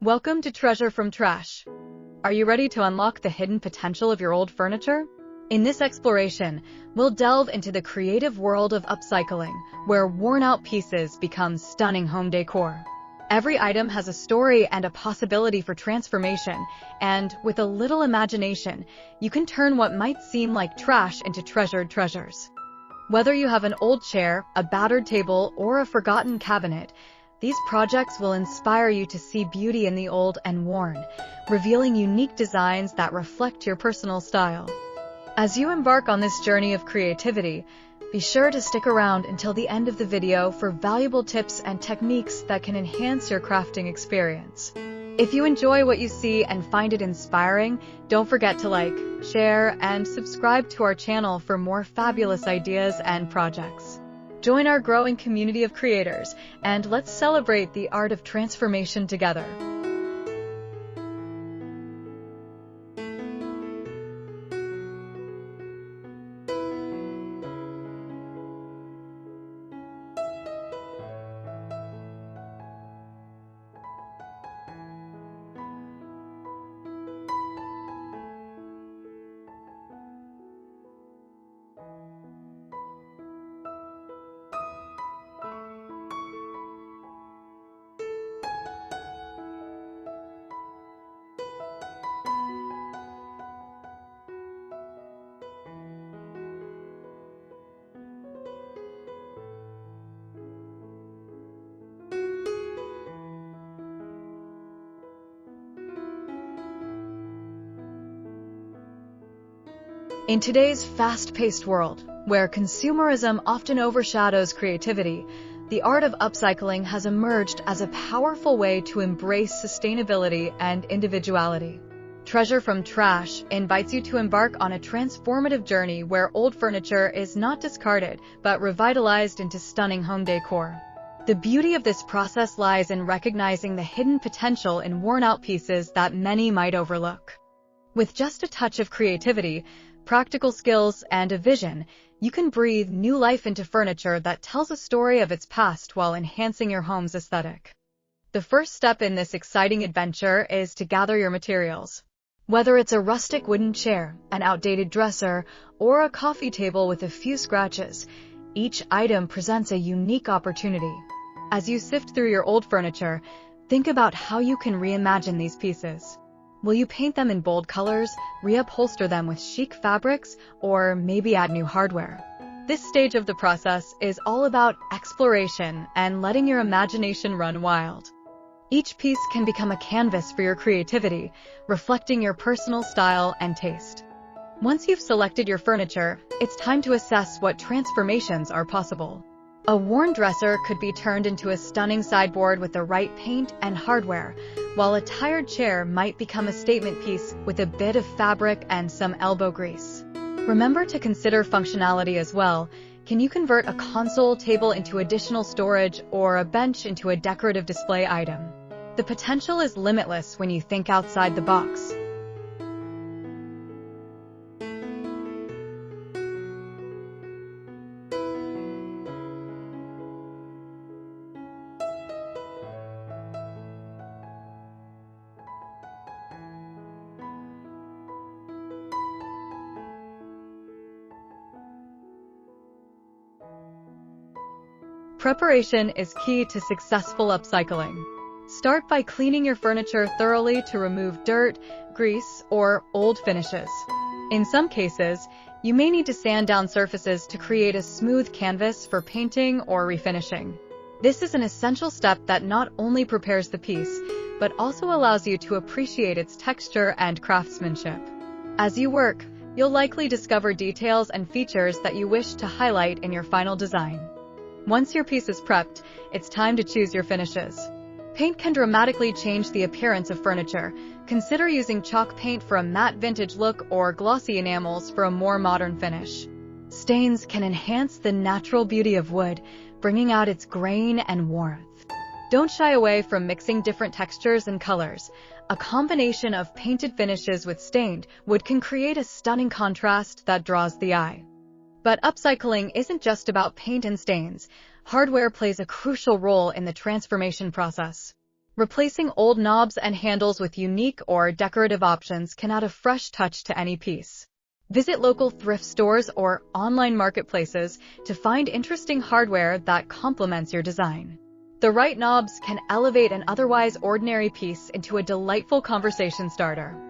Welcome to Treasure from Trash. Are you ready to unlock the hidden potential of your old furniture? In this exploration, we'll delve into the creative world of upcycling, where worn-out pieces become stunning home decor. Every item has a story and a possibility for transformation, and with a little imagination, you can turn what might seem like trash into treasured treasures. Whether you have an old chair, a battered table, or a forgotten cabinet, these projects will inspire you to see beauty in the old and worn, revealing unique designs that reflect your personal style. As you embark on this journey of creativity, be sure to stick around until the end of the video for valuable tips and techniques that can enhance your crafting experience. If you enjoy what you see and find it inspiring, don't forget to like, share, and subscribe to our channel for more fabulous ideas and projects. Join our growing community of creators, and let's celebrate the art of transformation together. In today's fast-paced world, where consumerism often overshadows creativity, the art of upcycling has emerged as a powerful way to embrace sustainability and individuality. Treasure from Trash invites you to embark on a transformative journey where old furniture is not discarded, but revitalized into stunning home decor. The beauty of this process lies in recognizing the hidden potential in worn-out pieces that many might overlook. With just a touch of creativity, practical skills, and a vision, you can breathe new life into furniture that tells a story of its past while enhancing your home's aesthetic. The first step in this exciting adventure is to gather your materials. Whether it's a rustic wooden chair, an outdated dresser, or a coffee table with a few scratches, each item presents a unique opportunity. As you sift through your old furniture, think about how you can reimagine these pieces. Will you paint them in bold colors, reupholster them with chic fabrics, or maybe add new hardware? This stage of the process is all about exploration and letting your imagination run wild. Each piece can become a canvas for your creativity, reflecting your personal style and taste. Once you've selected your furniture, it's time to assess what transformations are possible. A worn dresser could be turned into a stunning sideboard with the right paint and hardware, while a tired chair might become a statement piece with a bit of fabric and some elbow grease. Remember to consider functionality as well. Can you convert a console table into additional storage or a bench into a decorative display item? The potential is limitless when you think outside the box. Preparation is key to successful upcycling. Start by cleaning your furniture thoroughly to remove dirt, grease, or old finishes. In some cases, you may need to sand down surfaces to create a smooth canvas for painting or refinishing. This is an essential step that not only prepares the piece, but also allows you to appreciate its texture and craftsmanship. As you work, you'll likely discover details and features that you wish to highlight in your final design. Once your piece is prepped, it's time to choose your finishes. Paint can dramatically change the appearance of furniture. Consider using chalk paint for a matte vintage look or glossy enamels for a more modern finish. Stains can enhance the natural beauty of wood, bringing out its grain and warmth. Don't shy away from mixing different textures and colors. A combination of painted finishes with stained wood can create a stunning contrast that draws the eye. But upcycling isn't just about paint and stains. Hardware plays a crucial role in the transformation process. Replacing old knobs and handles with unique or decorative options can add a fresh touch to any piece. Visit local thrift stores or online marketplaces to find interesting hardware that complements your design. The right knobs can elevate an otherwise ordinary piece into a delightful conversation starter.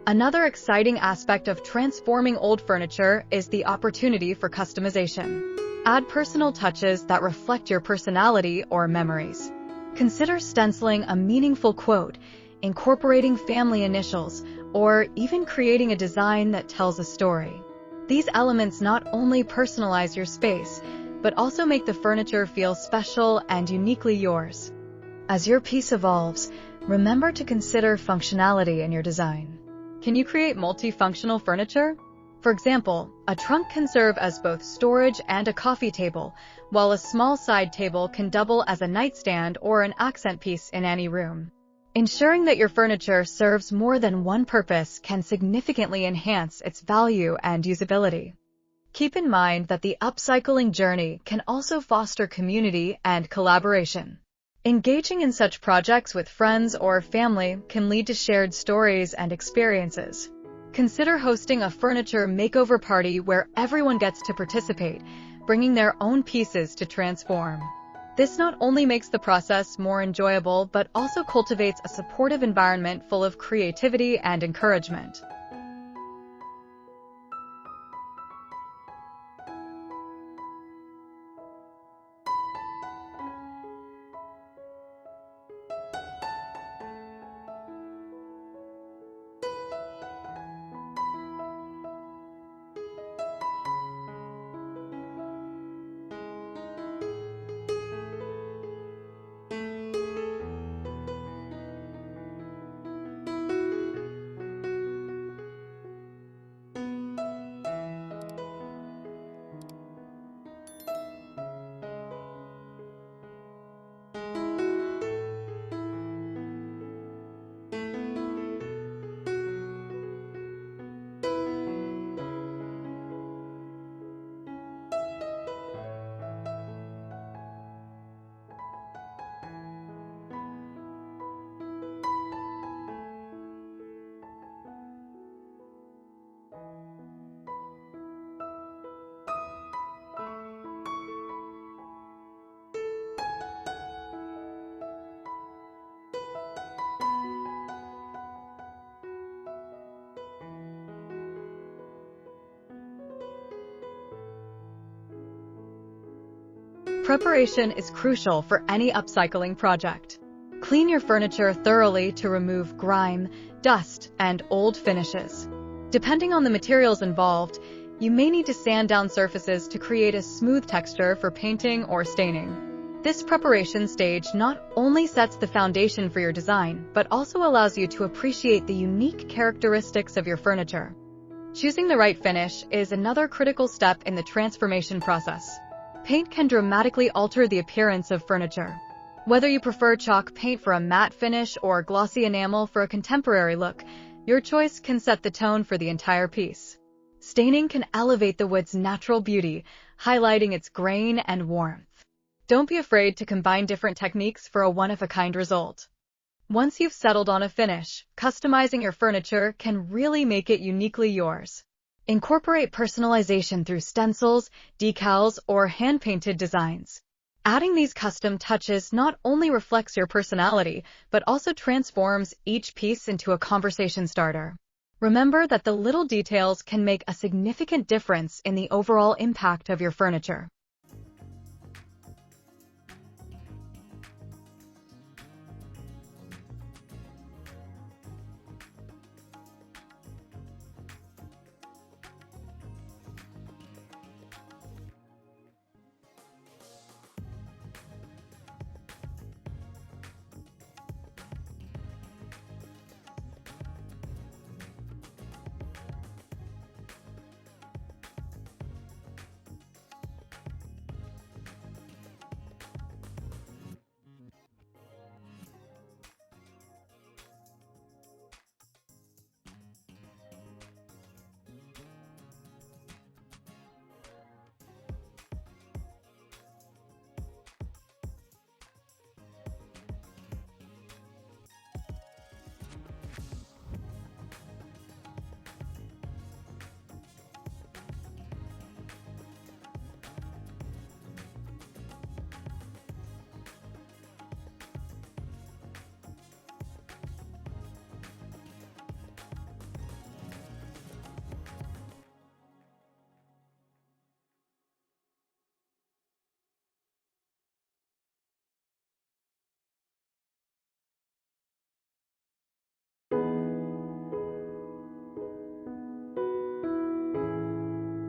Another exciting aspect of transforming old furniture is the opportunity for customization. Add personal touches that reflect your personality or memories. Consider stenciling a meaningful quote, incorporating family initials, or even creating a design that tells a story. These elements not only personalize your space, but also make the furniture feel special and uniquely yours. As your piece evolves, remember to consider functionality in your design. Can you create multifunctional furniture? For example, a trunk can serve as both storage and a coffee table, while a small side table can double as a nightstand or an accent piece in any room. Ensuring that your furniture serves more than one purpose can significantly enhance its value and usability. Keep in mind that the upcycling journey can also foster community and collaboration. Engaging in such projects with friends or family can lead to shared stories and experiences. Consider hosting a furniture makeover party where everyone gets to participate, bringing their own pieces to transform. This not only makes the process more enjoyable, but also cultivates a supportive environment full of creativity and encouragement. Preparation is crucial for any upcycling project. Clean your furniture thoroughly to remove grime, dust, and old finishes. Depending on the materials involved, you may need to sand down surfaces to create a smooth texture for painting or staining. This preparation stage not only sets the foundation for your design, but also allows you to appreciate the unique characteristics of your furniture. Choosing the right finish is another critical step in the transformation process. Paint can dramatically alter the appearance of furniture. Whether you prefer chalk paint for a matte finish or glossy enamel for a contemporary look, your choice can set the tone for the entire piece. Staining can elevate the wood's natural beauty, highlighting its grain and warmth. Don't be afraid to combine different techniques for a one-of-a-kind result. Once you've settled on a finish, customizing your furniture can really make it uniquely yours. Incorporate personalization through stencils, decals, or hand-painted designs. Adding these custom touches not only reflects your personality, but also transforms each piece into a conversation starter. Remember that the little details can make a significant difference in the overall impact of your furniture.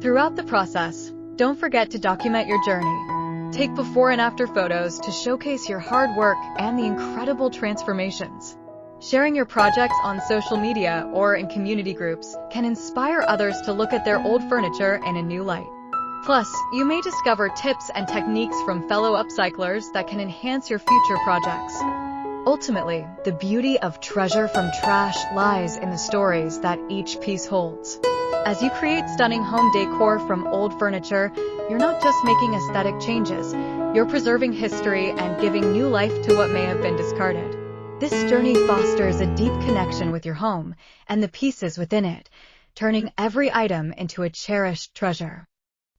Throughout the process, don't forget to document your journey. Take before and after photos to showcase your hard work and the incredible transformations. Sharing your projects on social media or in community groups can inspire others to look at their old furniture in a new light. Plus, you may discover tips and techniques from fellow upcyclers that can enhance your future projects. Ultimately, the beauty of treasure from trash lies in the stories that each piece holds. As you create stunning home decor from old furniture, you're not just making aesthetic changes, you're preserving history and giving new life to what may have been discarded. This journey fosters a deep connection with your home and the pieces within it, turning every item into a cherished treasure.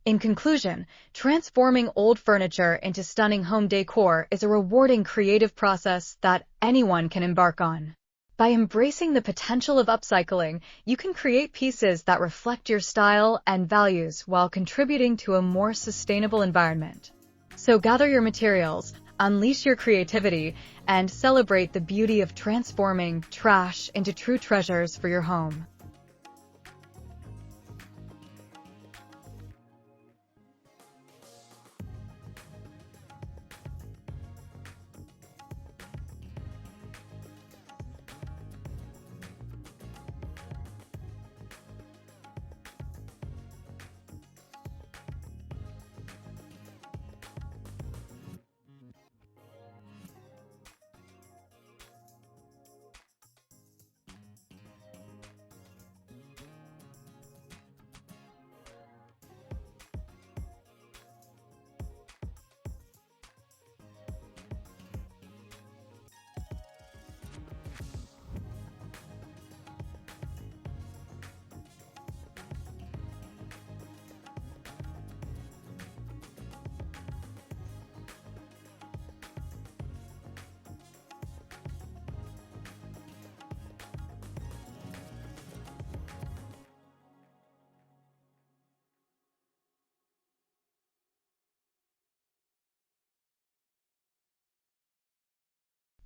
In conclusion, transforming old furniture into stunning home decor is a rewarding creative process that anyone can embark on. By embracing the potential of upcycling, you can create pieces that reflect your style and values while contributing to a more sustainable environment. So gather your materials, unleash your creativity, and celebrate the beauty of transforming trash into true treasures for your home.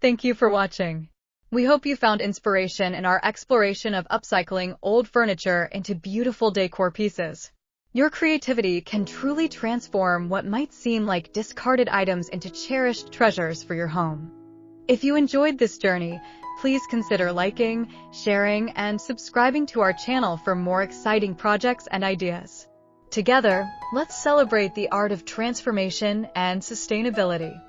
Thank you for watching. We hope you found inspiration in our exploration of upcycling old furniture into beautiful decor pieces. Your creativity can truly transform what might seem like discarded items into cherished treasures for your home. If you enjoyed this journey, please consider liking, sharing, and subscribing to our channel for more exciting projects and ideas. Together, let's celebrate the art of transformation and sustainability.